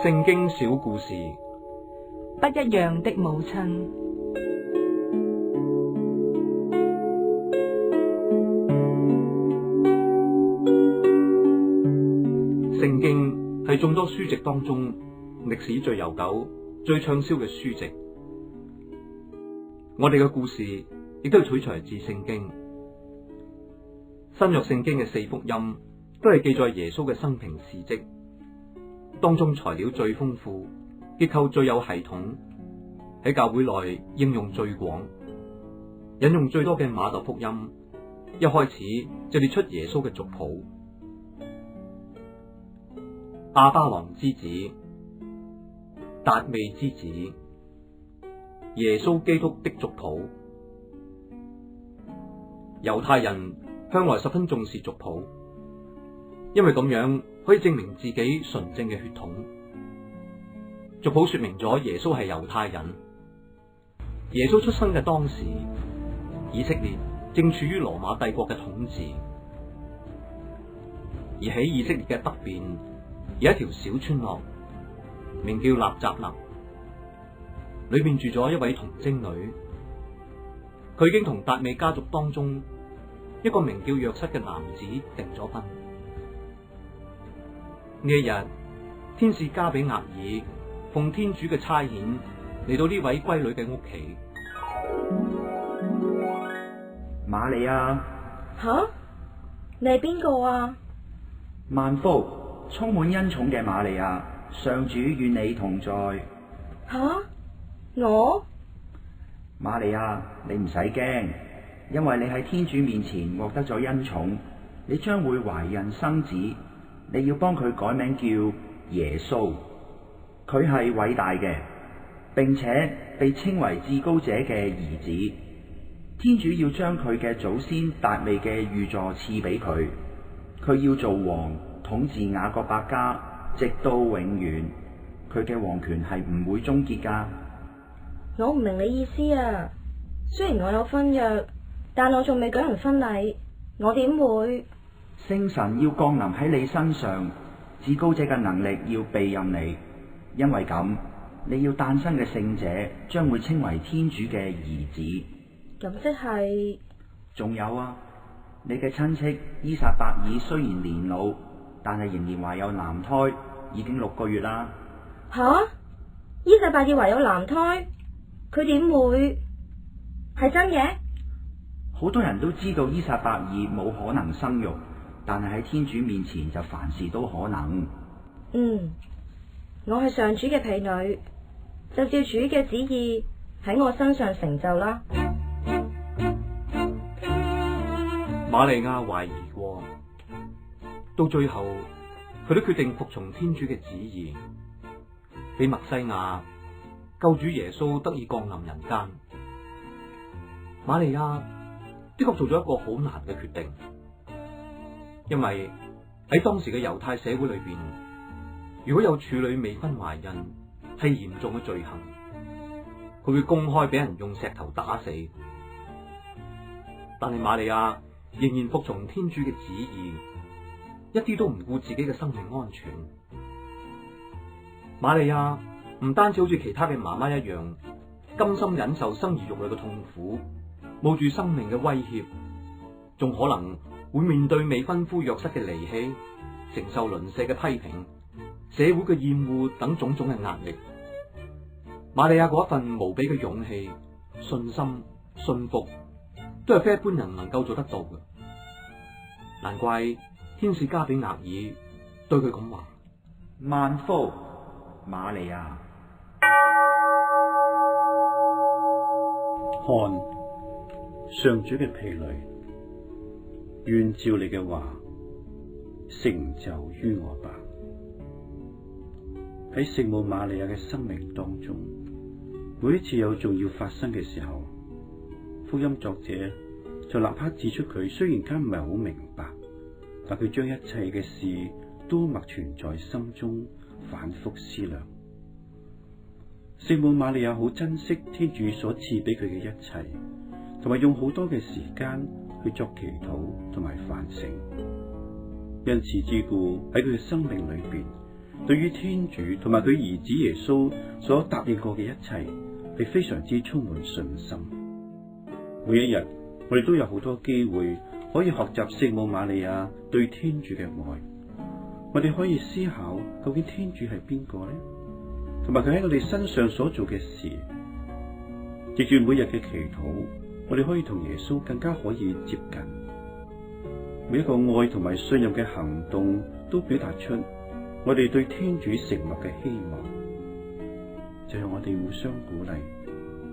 聖經小故事，不一樣的母親。聖經係眾多書籍當中歷史最悠久、最暢銷嘅書籍。我哋嘅故事亦都係取材自聖經。新約聖經嘅4福音都係記載耶穌嘅生平事跡，當中材料最豐富，結構最有系統，喺教會內應用最廣，引用最多嘅馬竇福音，一開始就列出耶穌嘅族譜。亞巴郎之子、達味之子、耶穌基督的族譜。猶太人向來十分重視族譜，因為咁樣可以證明自己純正嘅血統。族譜說明咗耶穌係猶太人。耶穌出生嘅當時，以色列正處於羅馬帝國嘅統治，而喺以色列嘅北邊有一條小村落，名叫納匝肋，裏面住咗一位童貞女。佢已經同達味家族當中一個名叫約瑟嘅男子訂咗婚。呢一日，天使加俾額爾奉天主嘅差遣嚟到呢位閨女嘅屋企。瑪利亞，吓？你係邊個啊？萬福，充滿恩寵嘅瑪利亞，上主與你同在。吓？我？瑪利亞，你唔使驚，因為你喺天主面前獲得咗恩寵，你將會懷孕生子，你要幫佢改名叫耶穌。佢係偉大嘅，並且被稱為至高者嘅兒子。天主要將佢嘅祖先達味嘅御座賜俾佢，佢要做王，統治雅各伯家，直到永遠。佢嘅王權係唔會終結噶。我唔明你意思啊！雖然我有婚約，但我仲未舉行婚禮，我點會？聖神要降臨喺你身上，至高者嘅能力要庇蔭你，因為咁，你要誕生嘅聖者將會稱為天主嘅兒子。咁即係？仲有啊，你嘅親戚伊撒伯爾雖然年老，但係仍然懷有男胎，已經6個月啦。吓？伊撒伯爾懷有男胎？佢點會？係真嘅？好多人都知道伊撒伯爾冇可能生育，但係喺天主面前就凡事都可能。我係上主嘅婢女，就照主嘅旨意喺我身上成就啦。瑪利亞懷疑過，到最後佢都決定服從天主嘅旨意，俾默西亞救主耶穌得以降臨人間。瑪利亞的確做咗一個好難嘅決定，因為喺當時嘅猶太社會裏邊，如果有處女未婚懷孕，係嚴重嘅罪行，佢會公開俾人用石頭打死。但係瑪利亞仍然服從天主嘅旨意，一啲都唔顧自己嘅生命安全。瑪利亞唔單止好似其他嘅媽媽一樣，甘心忍受生兒育女嘅痛苦，冒住生命嘅威脅，仲可能會面對未婚夫約瑟嘅離棄，承受鄰舍嘅批評、社會嘅厭惡等種種嘅壓力。瑪利亞嗰一份無比嘅勇氣、信心、信服，都係非一般人能夠做得到嘅。難怪天使加俾額爾對佢咁話：萬福，瑪利亞。看，上主嘅婢女，願照你嘅話成就於我吧。喺聖母瑪利亞嘅生命當中，每一次有重要發生嘅時候，福音作者就立刻指出佢雖然間唔係好明白，但佢將一切嘅事都默存在心中，反覆思量。聖母瑪利亞好珍惜天主所賜俾佢嘅一切，同埋用好多嘅時間去作祈禱同埋反省。因此之故喺佢嘅生命裏邊，對於天主同埋佢兒子耶穌所答應過嘅一切，係非常之充滿信心。每一日，我哋都有好多機會可以學習聖母瑪利亞對天主嘅愛。我哋可以思考，究竟天主係邊個呢？同埋佢喺我哋身上所做嘅事。藉住每日嘅祈禱，我哋可以同耶穌更加可以接近。每一個愛同埋信任嘅行動，都表達出我哋對天主承諾嘅希望。就讓我哋互相鼓勵，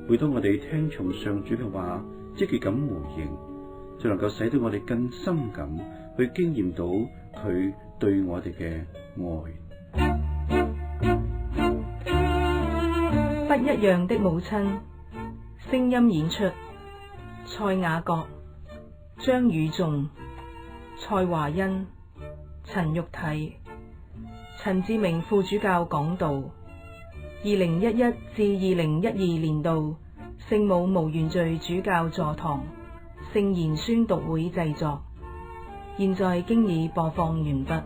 每當我哋聽從上主嘅話，積極咁回應，就能夠使到我哋更深咁去經驗到佢對我哋嘅愛。不一樣的母親，聲音演出：蔡雅各、張宇仲、蔡華恩、陳玉娣、陳志明副主教講道。2011至2012年度聖母無原罪主教座堂聖言宣讀會製作，現在經已播放完畢。